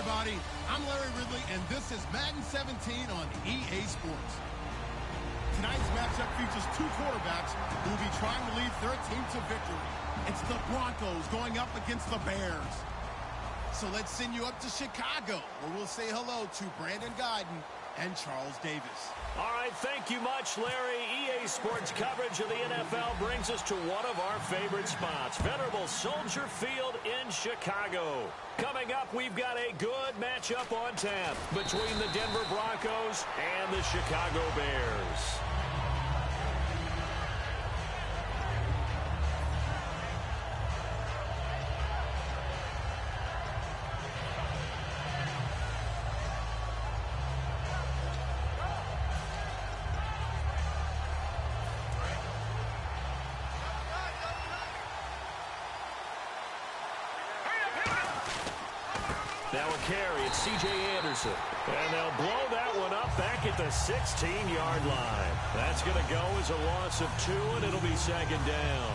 everybody. I'm Larry Ridley, and this is Madden 17 on EA Sports. Tonight's matchup features two quarterbacks who will be trying to lead their team to victory. It's the Broncos going up against the Bears. So let's send you up to Chicago, where we'll say hello to Brandon Guyton and Charles Davis. All right, thank you much, Larry. EA Sports coverage of the NFL brings us to one of our favorite spots, venerable Soldier Field in Chicago. Coming up, we've got a good matchup on tap between the Denver Broncos and the Chicago Bears. Now a carry, it's C.J. Anderson. And they'll blow that one up back at the 16-yard line. That's going to go as a loss of 2, and it'll be second down.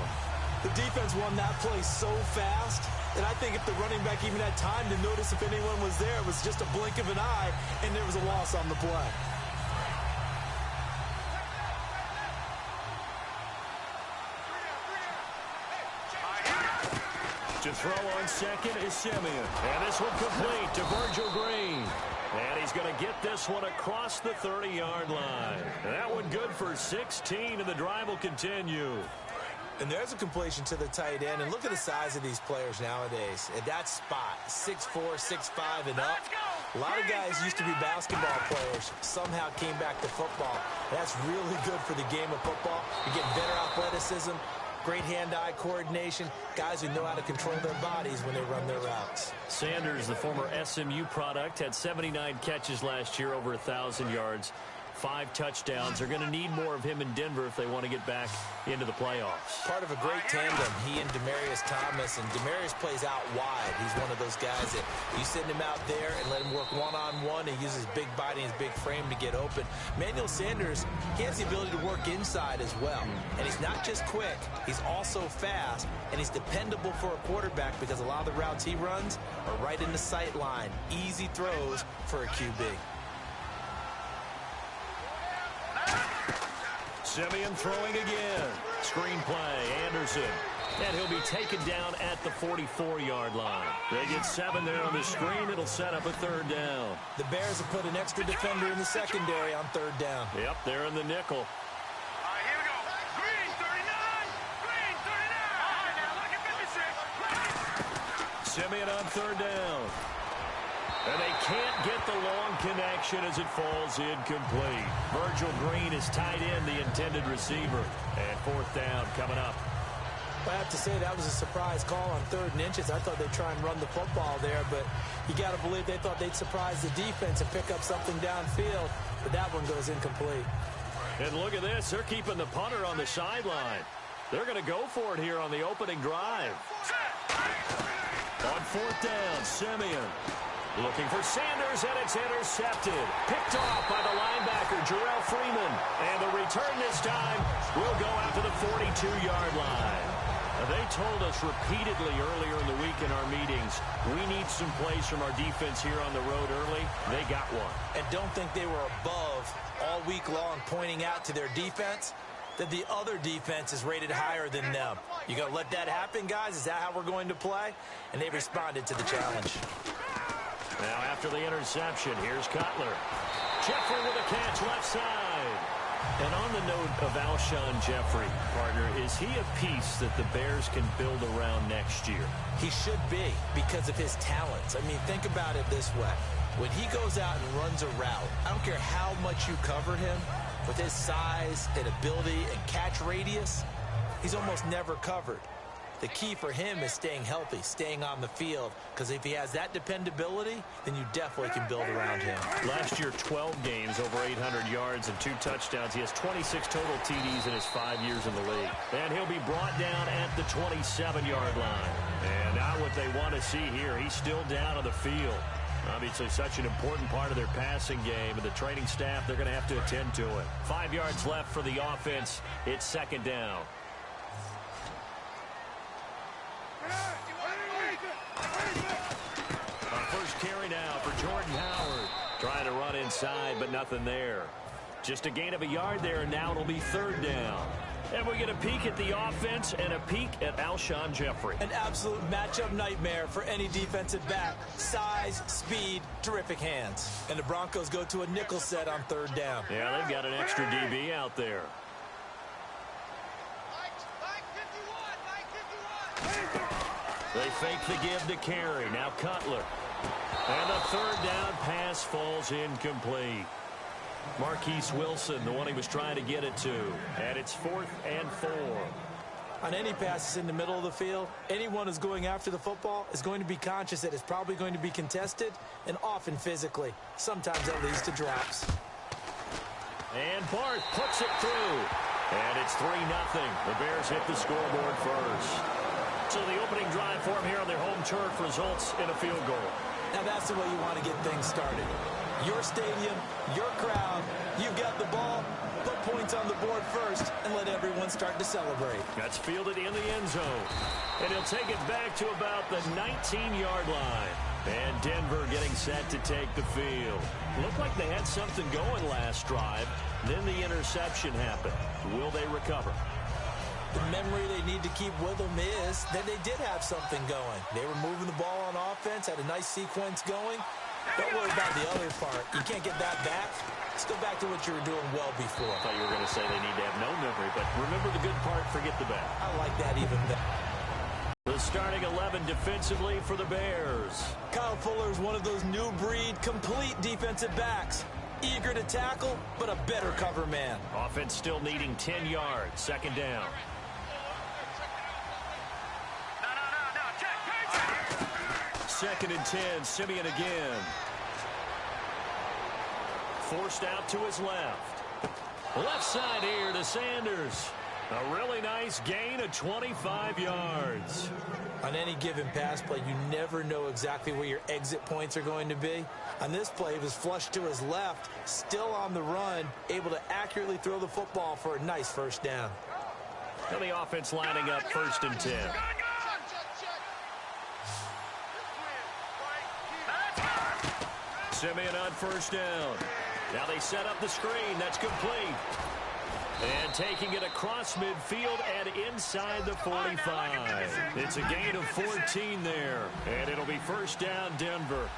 The defense won that play so fast that I think if the running back even had time to notice if anyone was there, it was just a blink of an eye, and there was a loss on the play. To throw on second is Simeon. And this one complete to Virgil Green. And he's going to get this one across the 30-yard line. And that one good for 16, and the drive will continue. And there's a completion to the tight end. And look at the size of these players nowadays. At that spot, 6'4", 6'5", and up. A lot of guys used to be basketball players, somehow came back to football. That's really good for the game of football. You get better athleticism, great hand-eye coordination, guys who know how to control their bodies when they run their routes. Sanders, the former SMU product, had 79 catches last year, over 1,000 yards, 5 touchdowns. They're going to need more of him in Denver if they want to get back into the playoffs. Part of a great tandem, he and Demaryius Thomas, and Demaryius plays out wide. He's one of those guys that you send him out there and let him work one-on-one. He uses his big body and his big frame to get open. Emmanuel Sanders, he has the ability to work inside as well. And he's not just quick, he's also fast, and he's dependable for a quarterback because a lot of the routes he runs are right in the sight line. Easy throws for a QB. Simeon throwing again. Screen play, Anderson. And he'll be taken down at the 44-yard line. They get 7 there on the screen. It'll set up a third down. The Bears have put an extra defender in the secondary on third down. Yep, they're in the nickel. All right, here we go. Green 39. Green 39. All right, now look at 56. Simeon on third down. And they can't get the long connection as it falls incomplete. Virgil Green is tied in, the intended receiver. And fourth down coming up. I have to say that was a surprise call on 3rd and inches. I thought they'd try and run the football there, but you got to believe they thought they'd surprise the defense and pick up something downfield. But that one goes incomplete. And look at this. They're keeping the punter on the sideline. They're going to go for it here on the opening drive. On fourth down, Simeon. Looking for Sanders, and it's intercepted. Picked off by the linebacker, Jarrell Freeman. And the return this time will go out to the 42-yard line. They told us repeatedly earlier in the week in our meetings, we need some plays from our defense here on the road early. They got one. And don't think they were above all week long pointing out to their defense that the other defense is rated higher than them. You going to let that happen, guys? Is that how we're going to play? And they responded to the challenge. Now after the interception, here's Cutler. Jeffrey with a catch left side. And on the note of Alshon Jeffrey, partner, is he a piece that the Bears can build around next year? He should be because of his talents. I mean, think about it this way. When he goes out and runs a route, I don't care how much you cover him, with his size and ability and catch radius, he's almost never covered. The key for him is staying healthy, staying on the field, because if he has that dependability, then you definitely can build around him. Last year, 12 games, over 800 yards and 2 touchdowns. He has 26 total TDs in his 5 years in the league. And he'll be brought down at the 27-yard line. And now what they want to see here, he's still down on the field. Obviously, such an important part of their passing game, and the training staff, they're going to have to attend to it. 5 yards left for the offense. It's second down. First carry now for inside, but nothing there. Just a gain of a yard there, and now it'll be third down. And we get a peek at the offense and a peek at Alshon Jeffrey. An absolute matchup nightmare for any defensive back. Size, speed, terrific hands. And the Broncos go to a nickel set on third down. Yeah, they've got an extra DB out there. They fake the give to Carey. Now Cutler. And the third down pass falls incomplete. Marquise Wilson, the one he was trying to get it to. And it's 4th and 4. On any passes in the middle of the field, anyone who's going after the football is going to be conscious that it's probably going to be contested, and often physically. Sometimes that leads to drops. And Barth puts it through. And it's 3-0. The Bears hit the scoreboard first. So the opening drive for them here on their home turf results in a field goal. Now that's the way you want to get things started. Your stadium, your crowd, you've got the ball, put points on the board first, and let everyone start to celebrate. That's fielded in the end zone. And he'll take it back to about the 19-yard line. And Denver getting set to take the field. Looked like they had something going last drive. Then the interception happened. Will they recover? The memory they need to keep with them is that they did have something going. They were moving the ball on offense, had a nice sequence going. Don't worry about the other part. You can't get that back. Let's go back to what you were doing well before. I thought you were going to say they need to have no memory, but remember the good part, forget the bad. I like that even better. The starting 11 defensively for the Bears. Kyle Fuller is one of those new breed, complete defensive backs. Eager to tackle, but a better cover man. Offense still needing 10 yards. Second down. Second and 10, Simeon again. Forced out to his left. Left side here to Sanders. A really nice gain of 25 yards. On any given pass play, you never know exactly where your exit points are going to be. On this play, he was flushed to his left, still on the run, able to accurately throw the football for a nice first down. And the offense lining up 1st and 10. Simeon on first down. Now they set up the screen. That's complete. And taking it across midfield and inside the 45. It's a gain of 14 there. And it'll be first down, Denver.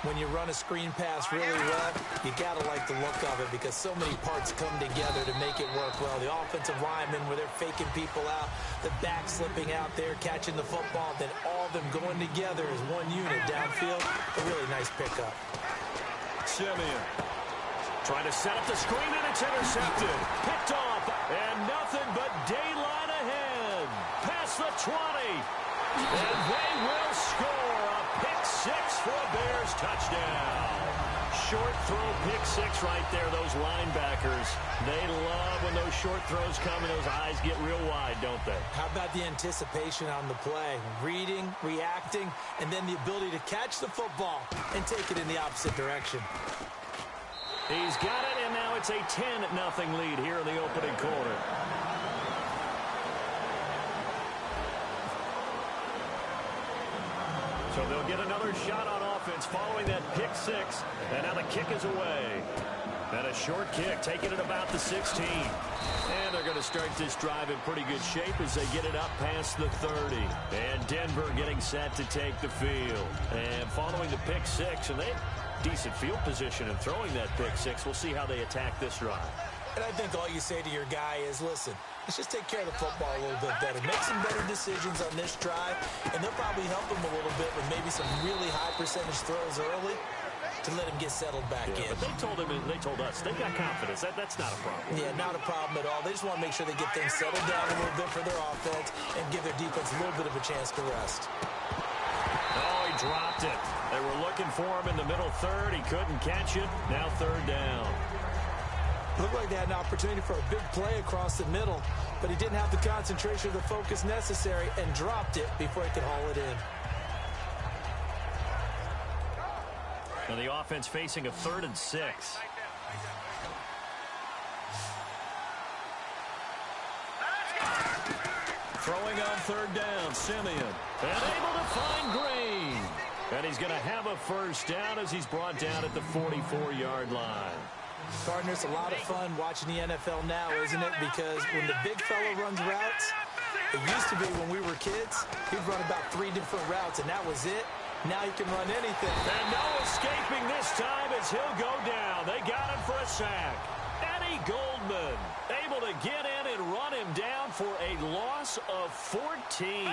When you run a screen pass really well, you got to like the look of it because so many parts come together to make it work well. The offensive linemen, where they're faking people out, the back slipping out there, catching the football, then all of them going together as one unit downfield. A really nice pickup. Simeon trying to set up the screen, and it's intercepted. Picked off, and nothing but daylight ahead. Past the 20. And they will score a pick-6 for a Bears touchdown. Short throw pick-6 right there, those linebackers. They love when those short throws come and those eyes get real wide, don't they? How about the anticipation on the play? Reading, reacting, and then the ability to catch the football and take it in the opposite direction. He's got it, and now it's a 10-0 lead here in the opening quarter. So they'll get another shot on offense following that pick-6, and now the kick is away. And a short kick, taking it about the 16. And they're going to start this drive in pretty good shape as they get it up past the 30. And Denver getting set to take the field. And following the pick-6, and they have decent field position in throwing that pick-6. We'll see how they attack this drive. And I think all you say to your guy is, listen, let's just take care of the football a little bit better. Make some better decisions on this drive, and they'll probably help him a little bit with maybe some really high percentage throws early to let him get settled back in. But they told us, they've got confidence. That's not a problem. Yeah, not a problem at all. They just want to make sure they get things settled down a little bit for their offense and give their defense a little bit of a chance to rest. Oh, he dropped it. They were looking for him in the middle third. He couldn't catch it. Now third down. Looked like they had an opportunity for a big play across the middle, but he didn't have the concentration or the focus necessary and dropped it before he could haul it in. Now the offense facing a 3rd and 6. Throwing on third down, Simeon. And able to find Green. And he's going to have a first down as he's brought down at the 44-yard line. Partner, it's a lot of fun watching the NFL now, isn't it? Because when the big fella runs routes, it used to be when we were kids, he'd run about 3 different routes, and that was it. Now he can run anything. And no escaping this time as he'll go down. They got him for a sack. Eddie Goldman able to get in and run him down for a loss of 14.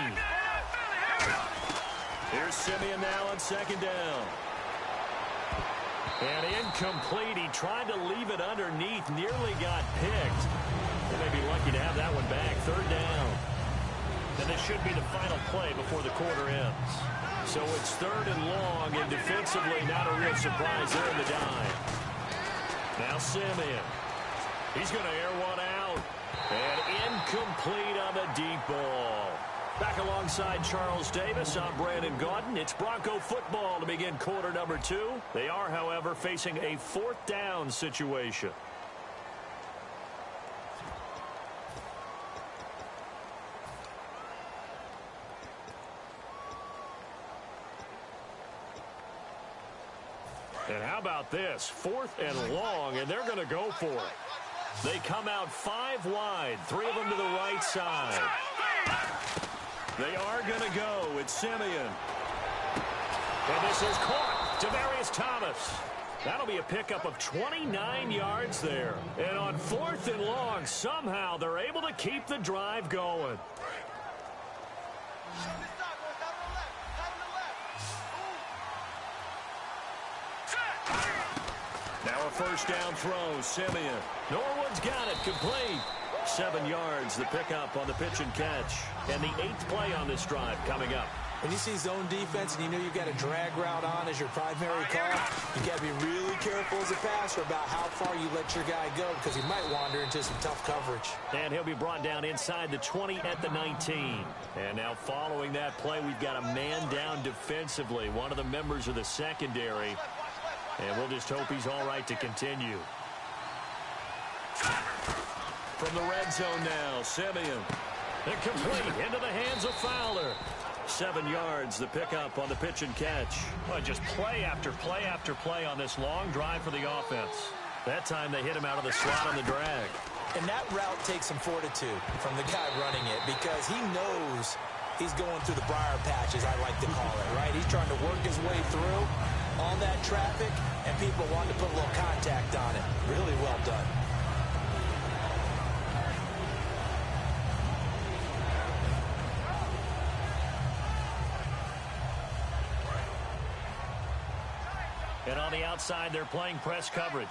Here's Simeon now on second down. And incomplete. He tried to leave it underneath. Nearly got picked. They may be lucky to have that one back. Third down. And this should be the final play before the quarter ends. So it's third and long, and defensively not a real surprise there in the dime. Now Simeon. He's going to air one out. And incomplete on the deep ball. Back alongside Charles Davis, I'm Brandon Gaudin. It's Bronco football to begin quarter number 2. They are, however, facing a fourth down situation. And how about this? Fourth and long, and they're going to go for it. They come out 5 wide, 3 of them to the right side. They are going to go. It's Simeon. And this is caught. Demaryius Thomas. That'll be a pickup of 29 yards there. And on fourth and long, somehow they're able to keep the drive going. Now a first down throw, Simeon. Norwood's got it, complete. 7 yards, the pickup on the pitch and catch. And the 8th play on this drive coming up. When you see zone defense and you know you've got a drag route on as your primary call, you got to be really careful as a passer about how far you let your guy go because he might wander into some tough coverage. And he'll be brought down inside the 20 at the 19. And now following that play, we've got a man down defensively, one of the members of the secondary. And we'll just hope he's all right to continue. From the red zone now, Simeon. And complete into the hands of Fowler. 7 yards, the pickup on the pitch and catch. Well, just play after play after play on this long drive for the offense. That time they hit him out of the slot on the drag. And that route takes some fortitude from the guy running it because he knows he's going through the briar patch, as I like to call it, right? He's trying to work his way through all that traffic, and people want to put a little contact on it. Really well done. And on the outside, they're playing press coverage.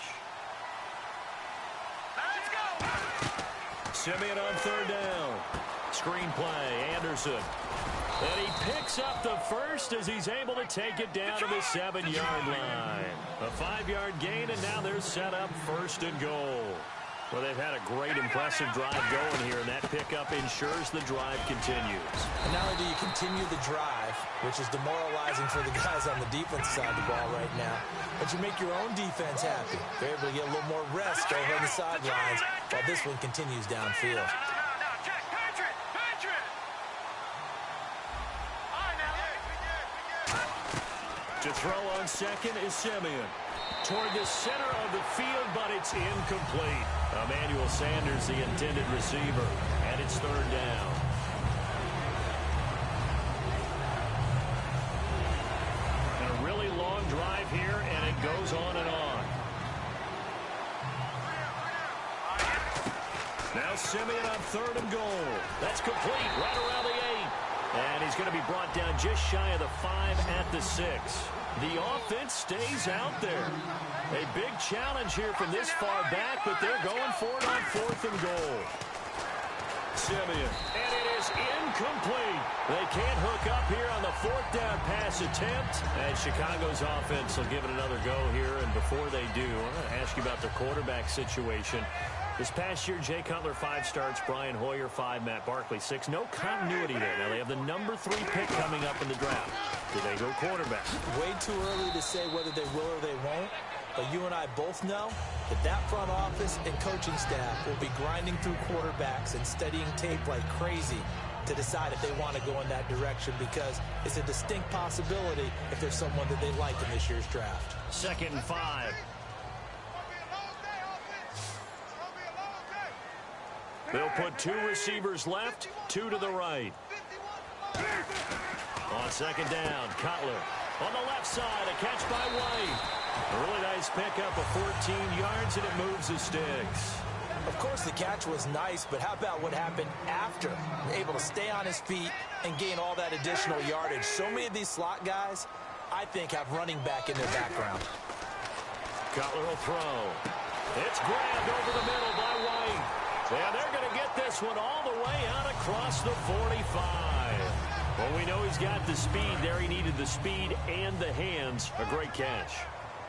Let's go. Simeon on third down. Screen play, Anderson. And he picks up the first as he's able to take it down to the 7-yard line. A 5-yard gain, and now they're set up first and goal. Well, they've had a great, impressive drive going here, and that pickup ensures the drive continues. And not only do you continue the drive, which is demoralizing for the guys on the defense side of the ball right now, but you make your own defense happy. They're able to get a little more rest over on the sidelines while this one continues downfield. Now, check. Patriot. All right, now. To throw on second is Simeon. Toward the center of the field, but it's incomplete. Emmanuel Sanders, the intended receiver, and it's third down. And a really long drive here, and it goes on and on. Now Simeon on third and goal. That's complete, right around the 8. And he's going to be brought down just shy of the 5 at the 6. The offense stays out there. A big challenge here from this far back, but they're going for it on fourth and goal. Simeon, and it is incomplete. They can't hook up here on the fourth down pass attempt. And Chicago's offense will give it another go here. And before they do, I'm going to ask you about their quarterback situation. This past year, Jay Cutler 5 starts, Brian Hoyer 5, Matt Barkley 6. No continuity there. Now they have the number 3 pick coming up in the draft. Do they go quarterback? Way too early to say whether they will or they won't. But you and I both know that front office and coaching staff will be grinding through quarterbacks and studying tape like crazy to decide if they want to go in that direction, because it's a distinct possibility if there's someone that they like in this year's draft. 2nd and 5. They'll put 2 receivers left, 2 to the right. On 2nd down, Cutler. On the left side, a catch by White. A really nice pickup of 14 yards, and it moves the sticks. Of course, the catch was nice, but how about what happened after? Able to stay on his feet and gain all that additional yardage. So many of these slot guys, I think, have running back in their background. Cutler will throw. It's grabbed over the middle by White. And they're going to get this one all the way out across the 45. Well, we know he's got the speed there. He needed the speed and the hands. A great catch.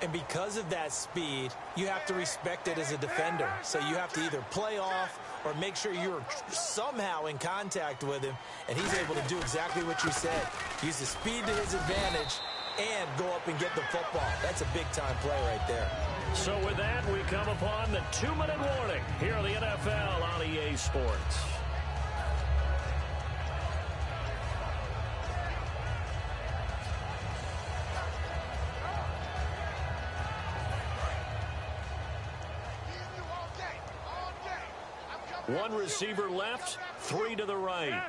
And because of that speed, you have to respect it as a defender. So you have to either play off or make sure you're somehow in contact with him. And he's able to do exactly what you said. Use the speed to his advantage and go up and get the football. That's a big-time play right there. So with that, we come upon the 2-minute warning here on the NFL on EA Sports. One receiver left, 3 to the right.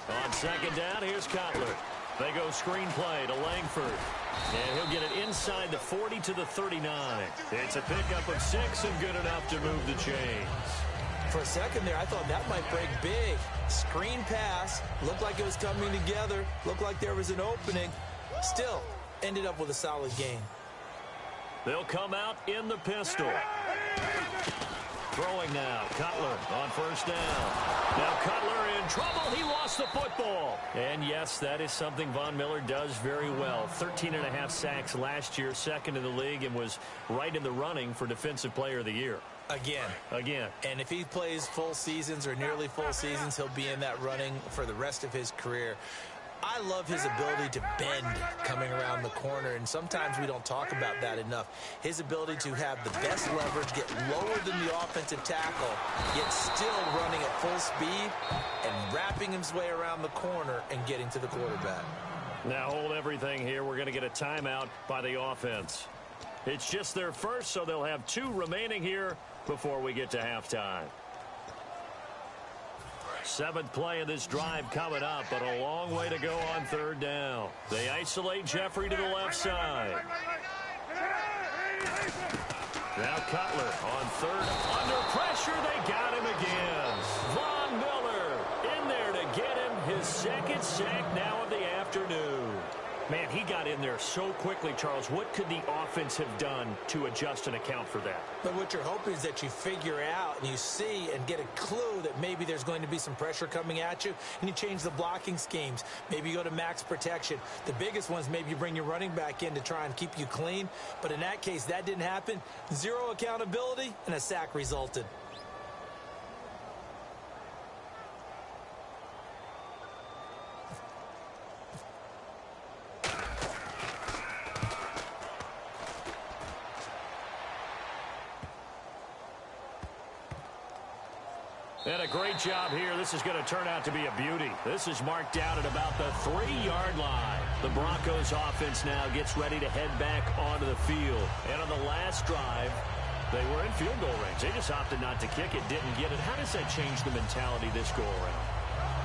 On 2nd down, here's Cutler. They go screen play to Langford. And he'll get it inside the 40 to the 39. It's a pickup of 6 and good enough to move the chains. For a second there, I thought that might break big. Screen pass. Looked like it was coming together. Looked like there was an opening. Still, ended up with a solid gain. They'll come out in the pistol. Throwing now, Cutler on 1st down. Now Cutler in trouble. He lost the football. And yes, that is something Von Miller does very well. 13.5 sacks last year, 2nd in the league, and was right in the running for Defensive Player of the Year. Again. And if he plays full seasons or nearly full seasons, he'll be in that running for the rest of his career. I love his ability to bend coming around the corner, and sometimes we don't talk about that enough. His ability to have the best leverage, get lower than the offensive tackle, yet still running at full speed and wrapping his way around the corner and getting to the quarterback. Now hold everything here. We're going to get a timeout by the offense. It's just their first, so they'll have 2 remaining here before we get to halftime. 7th play of this drive coming up, but a long way to go on 3rd down. They isolate Jeffrey to the left side. Now Cutler on 3rd. Under pressure, they got him again. Von Miller in there to get him his 2nd sack now of the afternoon. Man, he got in there so quickly, Charles. What could the offense have done to adjust and account for that? But what you're hoping is that you figure out and you see and get a clue that maybe there's going to be some pressure coming at you, and you change the blocking schemes. Maybe you go to max protection. The biggest ones, maybe you bring your running back in to try and keep you clean. But in that case, that didn't happen. 0 accountability, and a sack resulted. And a great job here. This is going to turn out to be a beauty. This is marked out at about the 3-yard line. The Broncos offense now gets ready to head back onto the field. And on the last drive, they were in field goal range. They just opted not to kick it, didn't get it. How does that change the mentality this go around?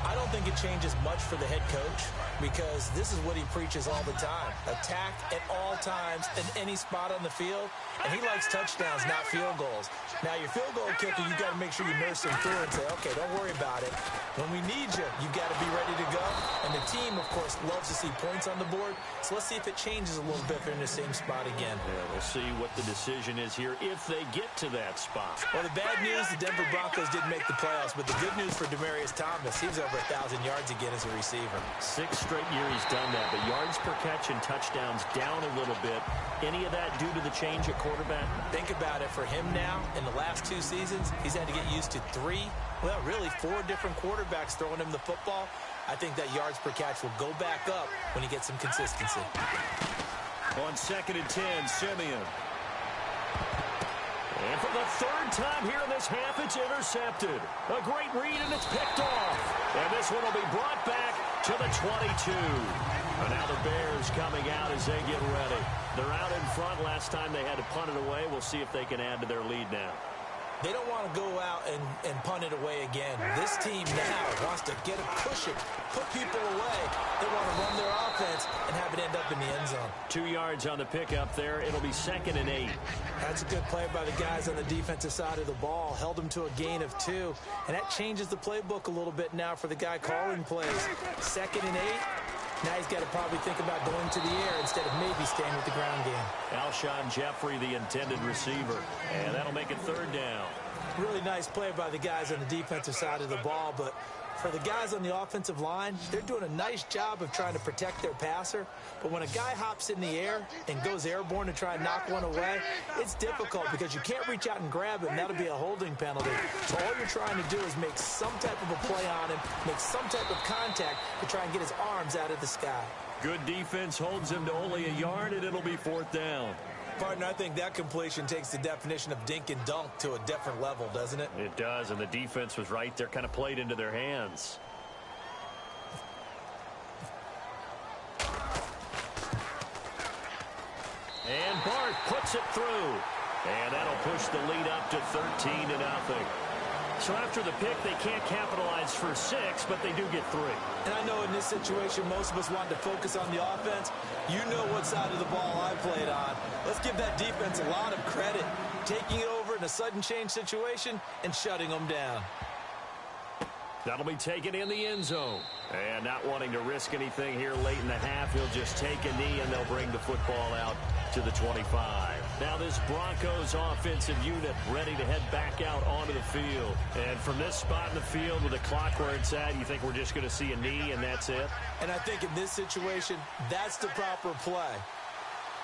I don't think it changes much for the head coach, because this is what he preaches all the time. Attack at all times in any spot on the field, and he likes touchdowns, not field goals. Now, your field goal kicker, you got to make sure you nurse him through and say, okay, don't worry about it. When we need you, you got to be ready to go. And the team, of course, loves to see points on the board. So let's see if it changes a little bit if they're in the same spot again. Yeah, we'll see what the decision is here if they get to that spot. Well, the bad news, the Denver Broncos didn't make the playoffs, but the good news for Demaryius Thomas, he's over 1,000 yards again as a receiver. 6 straight years he's done that, but yards per catch and touchdowns down a little bit. Any of that due to the change at quarterback? Think about it. For him now, in the last 2 seasons, he's had to get used to 4 different quarterbacks throwing him the football. I think that yards per catch will go back up when he gets some consistency. On 2nd and 10, Simeon. And for the third time here in this half, it's intercepted. A great read, and it's picked off. And this one will be brought back to the 22. And now the Bears coming out as they get ready. They're out in front. Last time they had to punt it away. We'll see if they can add to their lead now. They don't want to go out and punt it away again. This team now wants to get a cushion, put people away. They want to run their offense and have it end up in the end zone. 2 yards on the pickup there. It'll be 2nd and 8. That's a good play by the guys on the defensive side of the ball. Held them to a gain of 2. And that changes the playbook a little bit now for the guy calling plays. 2nd and 8. Now he's got to probably think about going to the air instead of maybe staying with the ground game. Alshon Jeffrey, the intended receiver. And that'll make it 3rd down. Really nice play by the guys on the defensive side of the ball, but for the guys on the offensive line, they're doing a nice job of trying to protect their passer. But when a guy hops in the air and goes airborne to try and knock one away, it's difficult because you can't reach out and grab him. That'll be a holding penalty. So all you're trying to do is make some type of a play on him, make some type of contact to try and get his arms out of the sky. Good defense holds him to only a yard, and it'll be 4th down. Partner, I think that completion takes the definition of dink and dunk to a different level, doesn't it? It does, and the defense was right there, kind of played into their hands. And Bart puts it through. And that'll push the lead up to 13-0. So after the pick, they can't capitalize for 6, but they do get 3. And I know in this situation, most of us want to focus on the offense. You know what side of the ball I played on. Let's give that defense a lot of credit. Taking it over in a sudden change situation and shutting them down. That'll be taken in the end zone. And not wanting to risk anything here late in the half, he'll just take a knee, and they'll bring the football out to the 25. Now this Broncos offensive unit ready to head back out onto the field. And from this spot in the field with the clock where it's at, you think we're just going to see a knee and that's it? And I think in this situation, that's the proper play.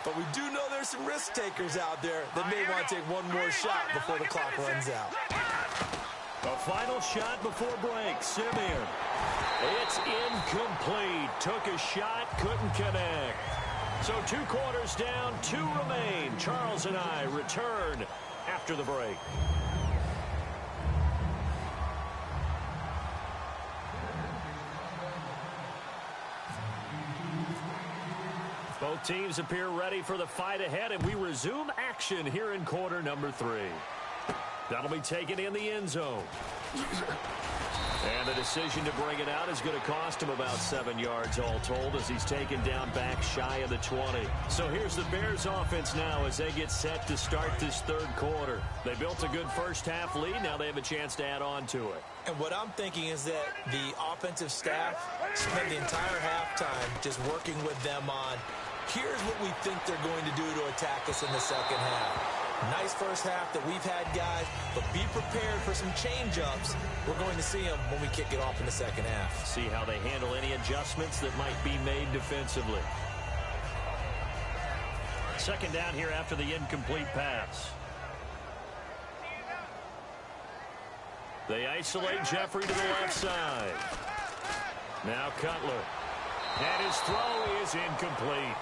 But we do know there's some risk takers out there that may want to take one more shot before the clock runs out. A final shot before break. Simeon. It's incomplete. Took a shot, couldn't connect. So 2 quarters down, 2 remain. Charles and I return after the break. Both teams appear ready for the fight ahead, and we resume action here in quarter number 3. That'll be taken in the end zone. And the decision to bring it out is going to cost him about 7 yards all told as he's taken down back shy of the 20. So here's the Bears offense now as they get set to start this 3rd quarter. They built a good first half lead. Now they have a chance to add on to it. And what I'm thinking is that the offensive staff spent the entire halftime just working with them on, here's what we think they're going to do to attack us in the second half. Nice first half that we've had, guys, but be prepared for some change-ups. We're going to see them when we kick it off in the second half. See how they handle any adjustments that might be made defensively. 2nd down here after the incomplete pass. They isolate Jeffrey to the left side. Now Cutler. And his throw is incomplete.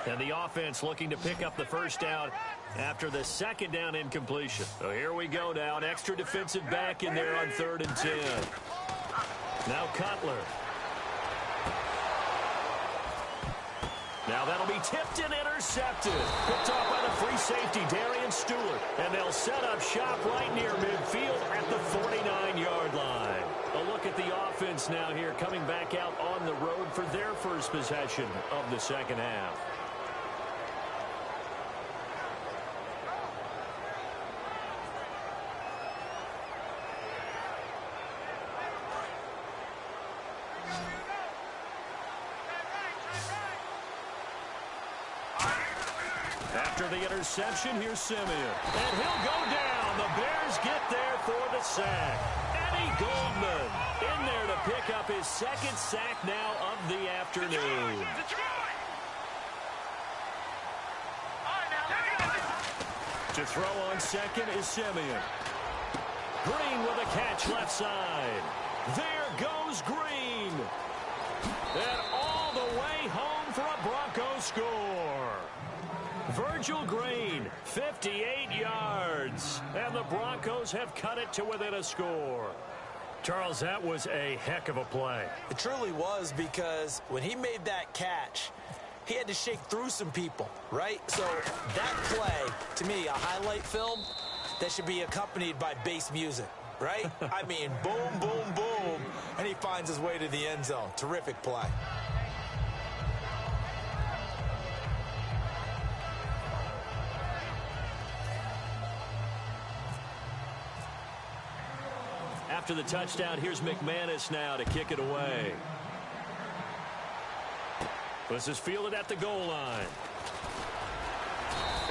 And the offense looking to pick up the first down after the 2nd down incompletion. So here we go now. An extra defensive back in there on 3rd and 10. Now Cutler. Now that'll be tipped and intercepted. Picked off by the free safety, Darian Stewart. And they'll set up shop right near midfield at the 49-yard line. A look at the offense now here coming back out on the road for their first possession of the second half. After the interception, here's Simeon. And he'll go down. The Bears get there for the sack. Eddie Goldman in there to pick up his 2nd sack now of the afternoon. To throw on second is Simeon. Green with a catch left side. There goes Green. And all the way home for a Broncos score. Virgil Green, 58 yards. And the Broncos have cut it to within a score. Charles, that was a heck of a play. It truly was, because when he made that catch, he had to shake through some people, right? So that play, to me, a highlight film that should be accompanied by bass music, right? I mean, boom, boom, boom, and he finds his way to the end zone. Terrific play. After the touchdown, here's McManus now to kick it away. This is fielded at the goal line.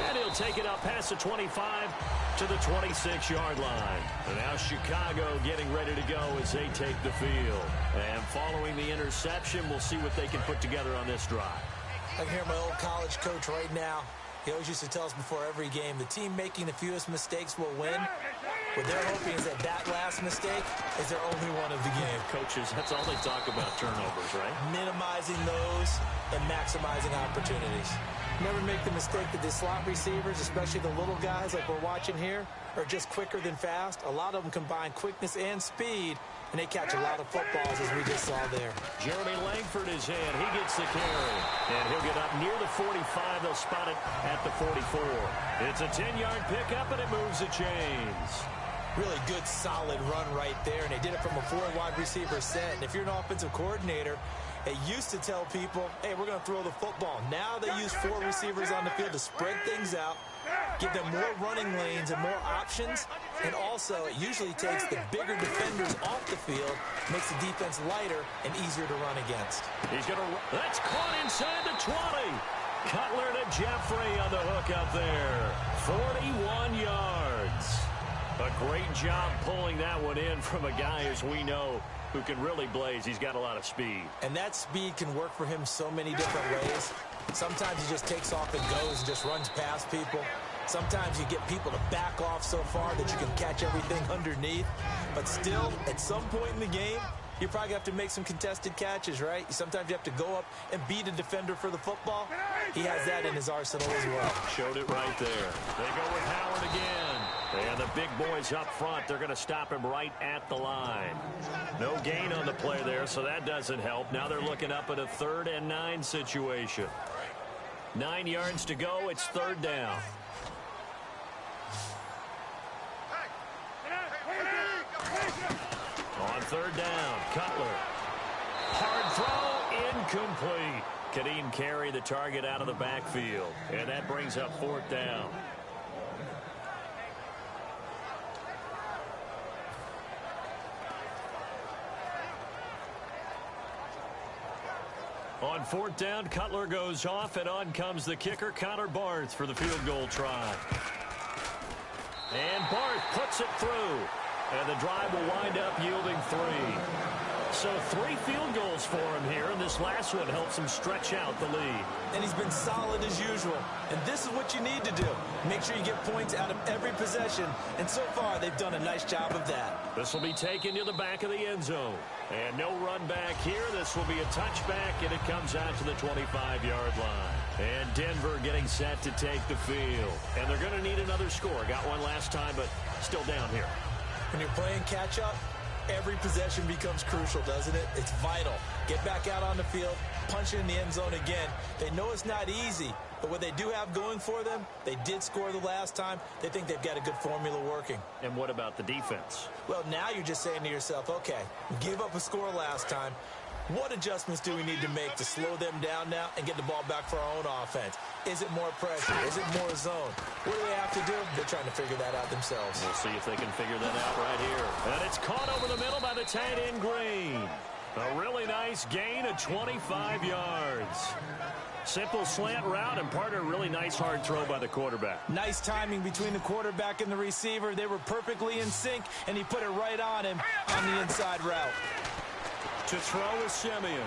And he'll take it up past the 25 to the 26-yard line. And now Chicago getting ready to go as they take the field. And following the interception, we'll see what they can put together on this drive. I can hear my old college coach right now. He always used to tell us before every game, the team making the fewest mistakes will win. What they're hoping is that last mistake is their only one of the game. Coaches, that's all they talk about, turnovers, right? Minimizing those and maximizing opportunities. Never make the mistake that the slot receivers, especially the little guys like we're watching here, are just quicker than fast. A lot of them combine quickness and speed, and they catch a lot of footballs, as we just saw there. Jeremy Langford is in. He gets the carry. And he'll get up near the 45. They'll spot it at the 44. It's a 10-yard pickup, and it moves the chains. Really good, solid run right there, and they did it from a 4-wide receiver set. And if you're an offensive coordinator, they used to tell people, hey, we're going to throw the football. Now they use 4 receivers on the field to spread things out, give them more running lanes and more options, and also it usually takes the bigger defenders off the field, makes the defense lighter and easier to run against. He's going to, that's caught inside the 20. Cutler to Jeffrey on the hook up there. 41 yards. A great job pulling that one in from a guy, as we know, who can really blaze. He's got a lot of speed. And that speed can work for him so many different ways. Sometimes he just takes off and goes and just runs past people. Sometimes you get people to back off so far that you can catch everything underneath. But still, at some point in the game, you probably have to make some contested catches, right? Sometimes you have to go up and beat a defender for the football. He has that in his arsenal as well. Showed it right there. They go with Howard again. And the big boys up front, they're going to stop him right at the line. No gain on the play there, so that doesn't help. Now they're looking up at a 3rd and 9 situation. 9 yards to go. It's 3rd down. On 3rd down, Cutler. Hard throw, incomplete. Kadeem Carey, the target, out of the backfield. And that brings up 4th down. On 4th down, Cutler goes off, and on comes the kicker, Connor Barth, for the field goal try. And Barth puts it through. And the drive will wind up yielding 3. So 3 field goals for him here, and this last one helps him stretch out the lead. And he's been solid as usual. And this is what you need to do. Make sure you get points out of every possession. And so far, they've done a nice job of that. This will be taken to the back of the end zone. And no run back here. This will be a touchback, and it comes out to the 25-yard line. And Denver getting set to take the field. And they're going to need another score. Got one last time, but still down here. When you're playing catch-up, every possession becomes crucial, doesn't it? It's vital. Get back out on the field, punch it in the end zone again. They know it's not easy, but what they do have going for them, they did score the last time. They think they've got a good formula working. And what about the defense? Well, now you're just saying to yourself, okay, we gave up a score last time. What adjustments do we need to make to slow them down now and get the ball back for our own offense? Is it more pressure? Is it more zone? What do they have to do? They're trying to figure that out themselves. We'll see if they can figure that out right here. And it's caught over the middle by the tight end Green. A really nice gain of 25 yards. Simple slant route, and partner, a really nice hard throw by the quarterback. Nice timing between the quarterback and the receiver. They were perfectly in sync, and he put it right on him on the inside route. To throw is Simeon.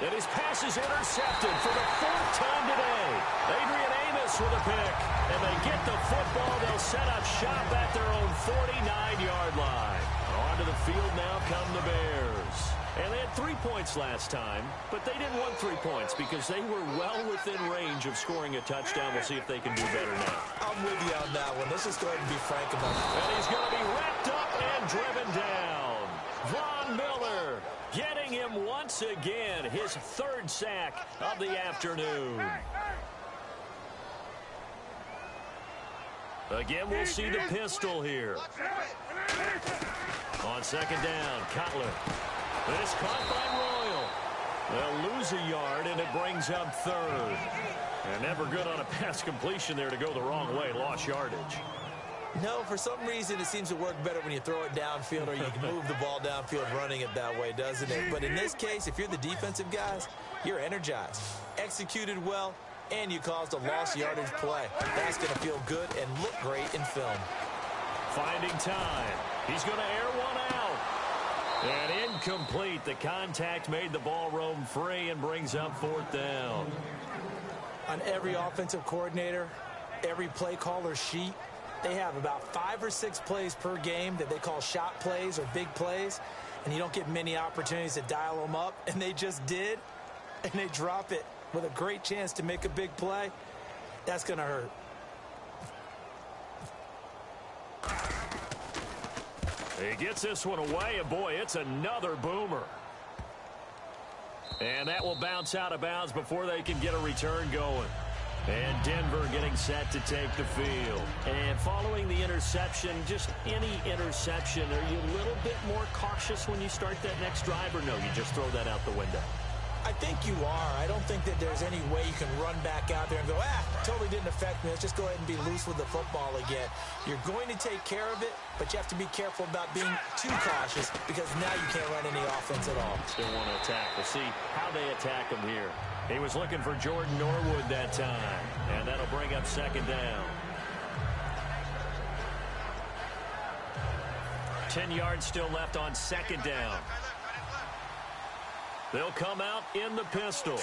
And his pass is intercepted for the 4th time today. Adrian Amos with a pick. And they get the football. They'll set up shop at their own 49-yard line. Onto the field now come the Bears. And they had 3 points last time, but they didn't want 3 points because they were well within range of scoring a touchdown. We'll see if they can do better now. I'm with you on that one. Let's just go ahead and be frank about it. And he's going to be wrapped up and driven down. Von Miller getting him once again, his 3rd sack of the afternoon. Again, we'll see the pistol here. On 2nd down, Cutler. This caught by Royal. They'll lose a yard, and it brings up 3rd. And never good on a pass completion there to go the wrong way. Lost yardage. No, for some reason, it seems to work better when you throw it downfield or you can move the ball downfield running it that way, doesn't it? But in this case, if you're the defensive guys, you're energized, executed well, and you caused a lost yardage play. That's going to feel good and look great in film. Finding time. He's going to air one out. And incomplete. The contact made the ball roam free and brings up 4th down. On every offensive coordinator, every play caller sheet, they have about 5 or 6 plays per game that they call shot plays or big plays, and you don't get many opportunities to dial them up, and they just did, and they drop it with a great chance to make a big play. That's going to hurt. He gets this one away, and boy, it's another boomer. And that will bounce out of bounds before they can get a return going. And Denver getting set to take the field. And following the interception, just any interception, are you a little bit more cautious when you start that next drive, or no, you just throw that out the window? I think you are. I don't think that there's any way you can run back out there and go, totally didn't affect me. Let's just go ahead and be loose with the football again. You're going to take care of it, but you have to be careful about being too cautious because now you can't run any offense at all. Still want to attack. We'll see how they attack him here. He was looking for Jordan Norwood that time, and that'll bring up 2nd down. 10 yards still left on 2nd down. They'll come out in the pistol.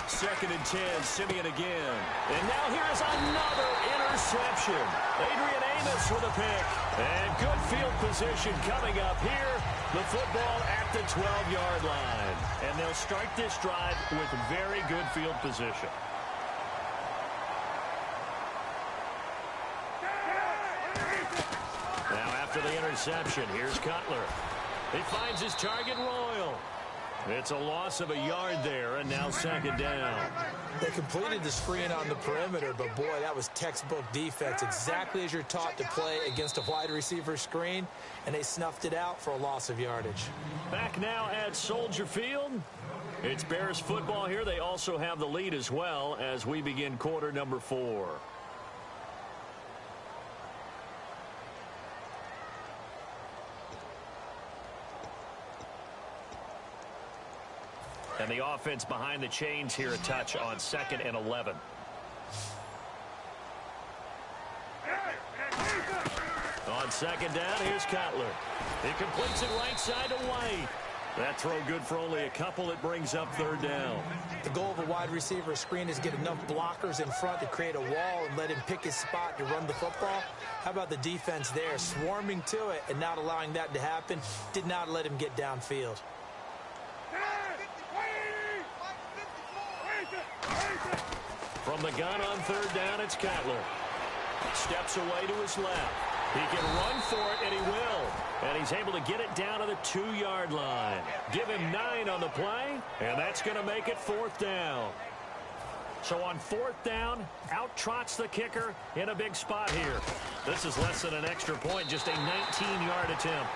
2nd and 10, Simeon again. And now here's another interception. Adrian Amos with a pick. And good field position coming up here. The football at the 12-yard line. And they'll start this drive with very good field position. Now after the interception, here's Cutler. He finds his target, Royal. It's a loss of a yard there, and now 2nd down. They completed the screen on the perimeter, but boy, that was textbook defense. Exactly as you're taught to play against a wide receiver screen, and they snuffed it out for a loss of yardage. Back now at Soldier Field. It's Bears football here. They also have the lead as well as we begin quarter number 4. And the offense behind the chains here, a touch on 2nd and 11. On 2nd down, here's Cutler. He completes it right side to White. That throw good for only a couple. It brings up 3rd down. The goal of a wide receiver screen is get enough blockers in front to create a wall and let him pick his spot to run the football. How about the defense there, swarming to it and not allowing that to happen? Did not let him get downfield. From the gun on 3rd down, it's Cutler. Steps away to his left. He can run for it, and he will. And he's able to get it down to the 2-yard line. Give him 9 on the play, and that's going to make it 4th down. So on 4th down, out trots the kicker in a big spot here. This is less than an extra point, just a 19-yard attempt.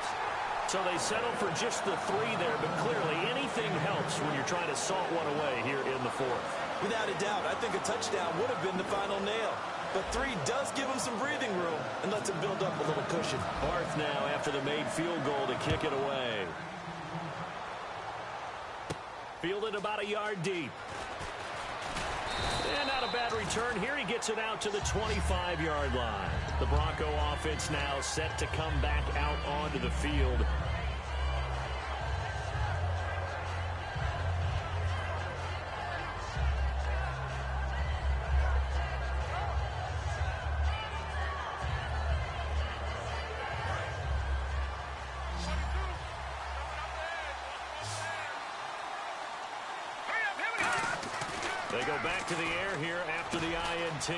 So they settle for just the 3 there, but clearly anything helps when you're trying to salt one away here in the 4th. Without a doubt, I think a touchdown would have been the final nail. But 3 does give him some breathing room and lets him build up a little cushion. Barth now after the made field goal to kick it away. Fielded about a yard deep. And not a bad return here. He gets it out to the 25-yard line. The Bronco offense now set to come back out onto the field. They go back to the air here after the INT.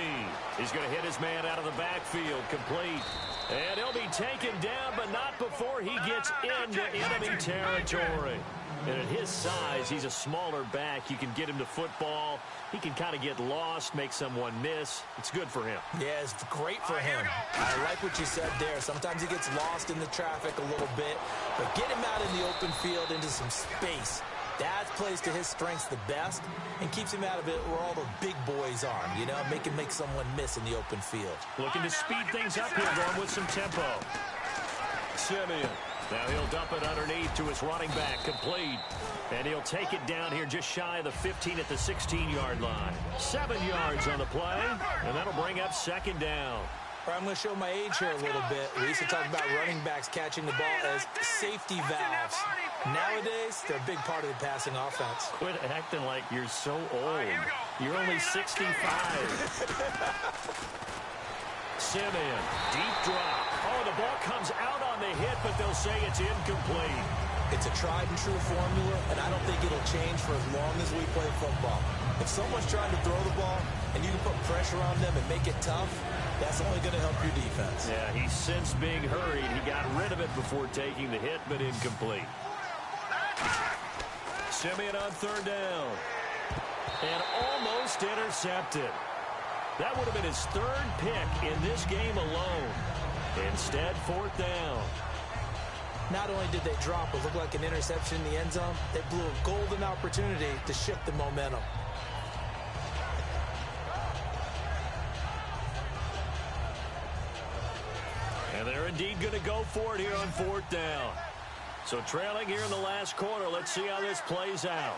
He's going to hit his man out of the backfield, complete. And he'll be taken down, but not before he gets into enemy territory. And at his size, he's a smaller back. You can get him to football. He can kind of get lost, make someone miss. It's good for him. Yeah, it's great for him. I like what you said there. Sometimes he gets lost in the traffic a little bit, but get him out in the open field into some space. That plays to his strengths the best and keeps him out of it where all the big boys are, you know, make someone miss in the open field. Looking to speed things up here, going with some tempo. Simeon. Now he'll dump it underneath to his running back, complete. And he'll take it down here just shy of the 15 at the 16-yard line. 7 yards on the play, and that'll bring up second down. I'm going to show my age here a little bit. We used to talk about running backs catching the ball as safety valves. Nowadays, they're a big part of the passing offense. Quit acting like you're so old. You're only 65. Simeon, deep drop. Oh, the ball comes out on the hit, but they'll say it's incomplete. It's a tried-and-true formula, and I don't think it'll change for as long as we play football. If someone's trying to throw the ball and you can put pressure on them and make it tough, that's only going to help your defense. Yeah, he sensed being hurried. He got rid of it before taking the hit, but incomplete. Simeon on third down. And almost intercepted. That would have been his third pick in this game alone. Instead, fourth down. Not only did they drop what looked like an interception in the end zone, they blew a golden opportunity to shift the momentum. And they're indeed going to go for it here on fourth down. So trailing here in the last quarter. Let's see how this plays out.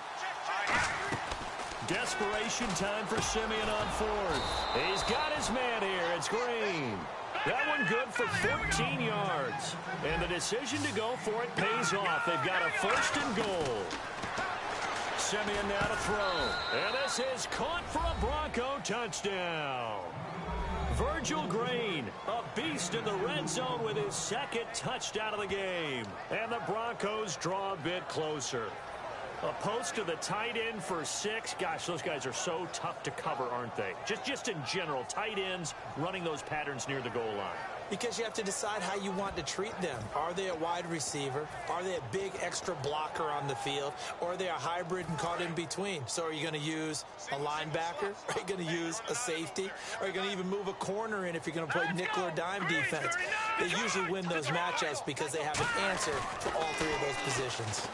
Desperation time for Simeon on fourth. He's got his man here. It's Green. That one good for 14 yards. And the decision to go for it pays off. They've got a first and goal. Simeon now to throw. And this is caught for a Bronco touchdown. Virgil Green, a beast in the red zone with his second touchdown of the game. And the Broncos draw a bit closer. A post to the tight end for 6. Gosh, those guys are so tough to cover, aren't they? Just in general, tight ends running those patterns near the goal line. Because you have to decide how you want to treat them. Are they a wide receiver? Are they a big extra blocker on the field? Or are they a hybrid and caught in between? So are you going to use a linebacker? Are you going to use a safety? Are you going to even move a corner in if you're going to play nickel or dime defense? They usually win those matchups because they have an answer for all three of those positions.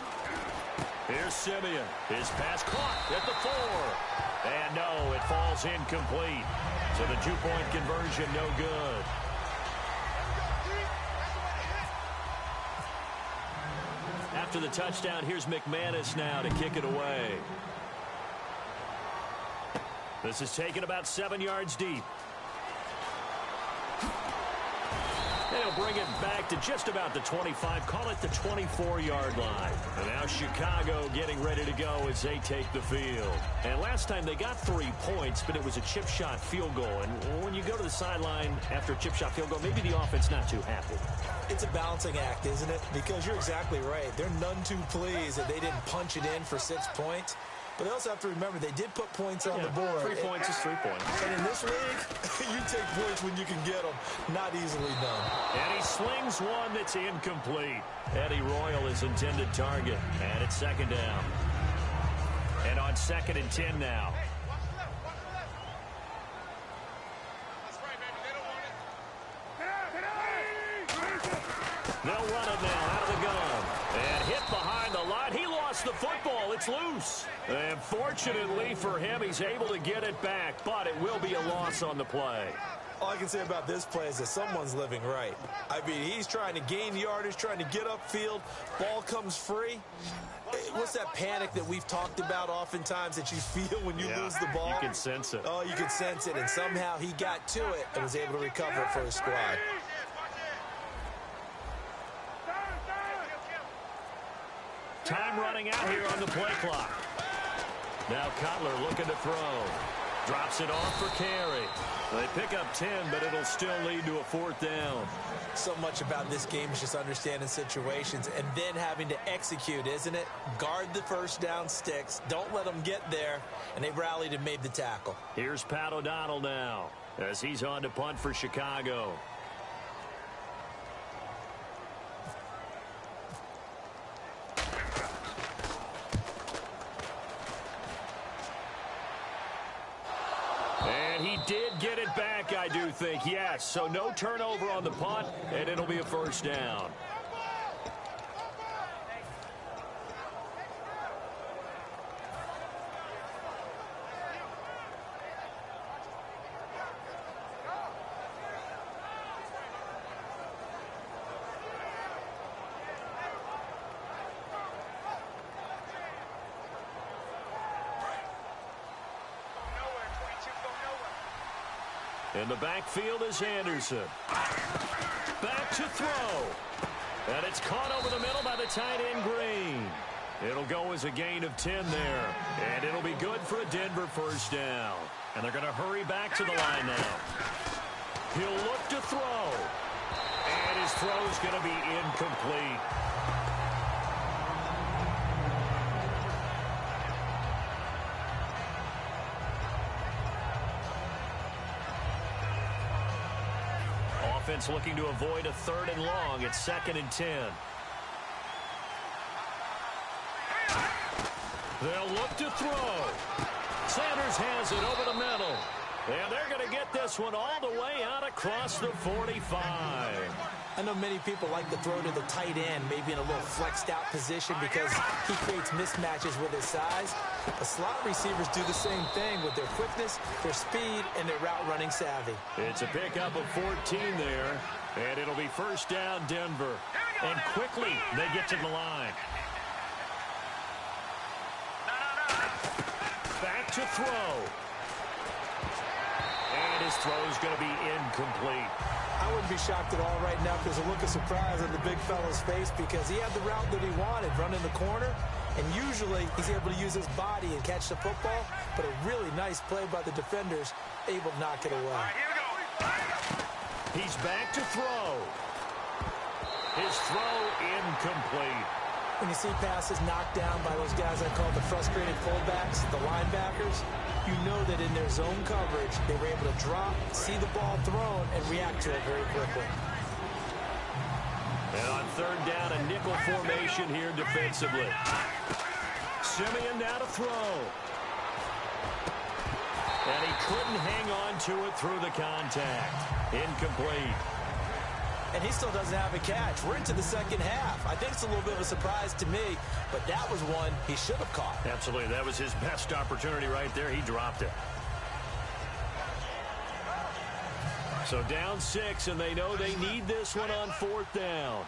Here's Simeon. His pass caught at the 4. And no, it falls incomplete. So the 2-point conversion no good. After the touchdown, here's McManus now to kick it away. This is taken about 7 yards deep. They'll bring it back to just about the 25, call it the 24-yard line. And now Chicago getting ready to go as they take the field. And last time they got 3 points, but it was a chip shot field goal. And when you go to the sideline after a chip shot field goal, maybe the offense not too happy. It's a balancing act, isn't it? Because you're exactly right. They're none too pleased that they didn't punch it in for 6 points. But they also have to remember they did put points on the board. 3 points is 3 points. And in this league, you take points when you can get them. Not easily done. And he slings one that's incomplete. Eddie Royal is intended target. And it's second down. And on 2nd and 10 now. They'll run it now out of the gun. And hit behind the line. He lost the football. It's loose. And fortunately for him, he's able to get it back. But it will be a loss on the play. All I can say about this play is that someone's living right. I mean, he's trying to gain yardage, trying to get upfield. Ball comes free. What's that panic that we've talked about oftentimes that you feel when you lose the ball? You can sense it. Oh, you can sense it. And somehow he got to it and was able to recover it for his squad. Time running out here on the play clock. Now Cutler looking to throw. Drops it off for carry. They pick up 10, but it'll still lead to a 4th down. So much about this game is just understanding situations and then having to execute, isn't it? Guard the first down sticks. Don't let them get there. And they rallied and made the tackle. Here's Pat O'Donnell now as he's on to punt for Chicago. And he did get it back, I do think, yes. So no turnover on the punt, and it'll be a 1st down. In the backfield is Anderson. Back to throw. And it's caught over the middle by the tight end Green. It'll go as a gain of 10 there. And it'll be good for a Denver 1st down. And they're going to hurry back to the line now. He'll look to throw. And his throw is going to be incomplete. Offense looking to avoid a 3rd and long. It's 2nd and 10. They'll look to throw. Sanders has it over the middle. And they're going to get this one all the way out across the 45. I know many people like to throw to the tight end, maybe in a little flexed out position because he creates mismatches with his size. The slot receivers do the same thing with their quickness, their speed, and their route running savvy. It's a pickup of 14 there, and it'll be 1st down Denver. And quickly they get to the line. Back to throw. And his throw is going to be incomplete. I wouldn't be shocked at all right now because there's a look of surprise on the big fella's face because he had the route that he wanted, running the corner, and usually he's able to use his body and catch the football, but a really nice play by the defenders, able to knock it away. All right, here we go. He's back to throw. His throw incomplete. When you see passes knocked down by those guys I call the frustrated fullbacks, the linebackers, you know that in their zone coverage, they were able to drop, see the ball thrown, and react to it very quickly. And on 3rd down, a nickel formation here defensively. Simeon now to throw. And he couldn't hang on to it through the contact. Incomplete. And he still doesn't have a catch. We're into the 2nd half. I think it's a little bit of a surprise to me, but that was one he should have caught. Absolutely. That was his best opportunity right there. He dropped it. So down 6, and they know they need this one on 4th down.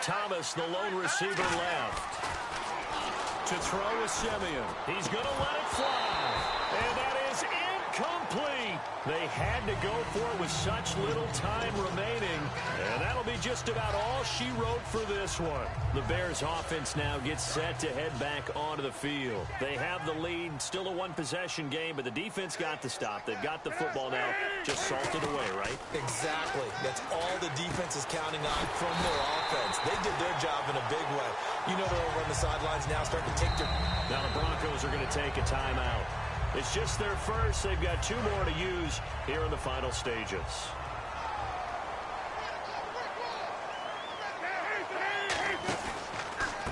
Thomas, the lone receiver, left. To throw is Simeon. He's going to let it fly. And that is incomplete. They had to go for it with such little time remaining. And that'll be just about all she wrote for this one. The Bears offense now gets set to head back onto the field. They have the lead, still a 1-possession game, but the defense got the stop. They've got the football now, just salted away, right? Exactly. That's all the defense is counting on from their offense. They did their job in a big way. You know they're over on the sidelines now starting to take their... Now the Broncos are going to take a timeout. It's just their first. They've got 2 more to use here in the final stages.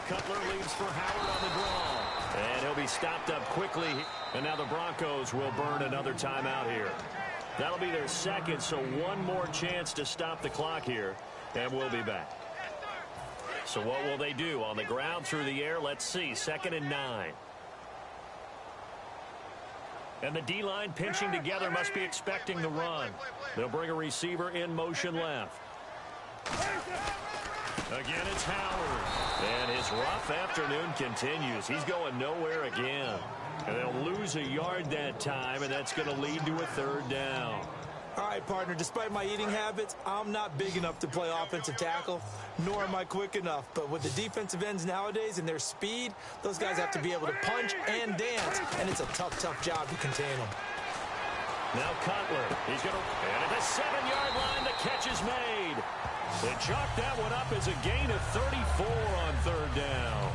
Cutler leads for Howard on the draw. And he'll be stopped up quickly. And now the Broncos will burn another timeout here. That'll be their 2nd, so 1 more chance to stop the clock here. And we'll be back. So what will they do? On the ground, through the air? Let's see. 2nd and 9. And the D-line pinching together must be expecting the run. They'll bring a receiver in motion left. Again, it's Howard. And his rough afternoon continues. He's going nowhere again. And they'll lose a yard that time, and that's going to lead to a 3rd down. All right, partner, despite my eating habits, I'm not big enough to play offensive tackle, nor am I quick enough. But with the defensive ends nowadays and their speed, those guys have to be able to punch and dance, and it's a tough, tough job to contain them. Now Cutler, he's going to, and at the 7-yard line, the catch is made. They chalk that one up as a gain of 34 on third down.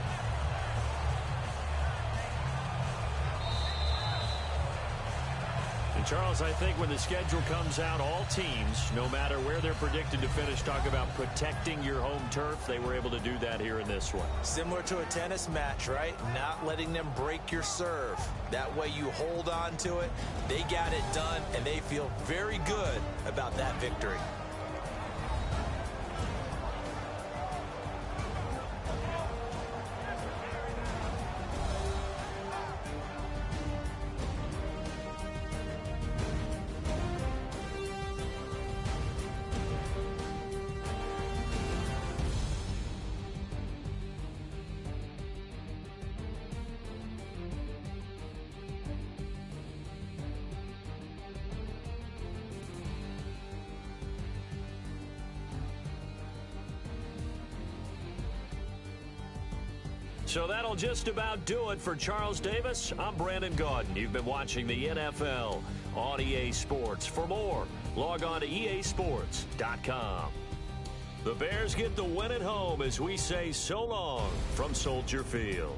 And Charles, I think when the schedule comes out, all teams, no matter where they're predicted to finish, talk about protecting your home turf. They were able to do that here in this one. Similar to a tennis match, right? Not letting them break your serve. That way you hold on to it. They got it done, and they feel very good about that victory. So that'll just about do it for Charles Davis. I'm Brandon Gaudin. You've been watching the NFL on EA Sports. For more, log on to easports.com. The Bears get the win at home as we say so long from Soldier Field.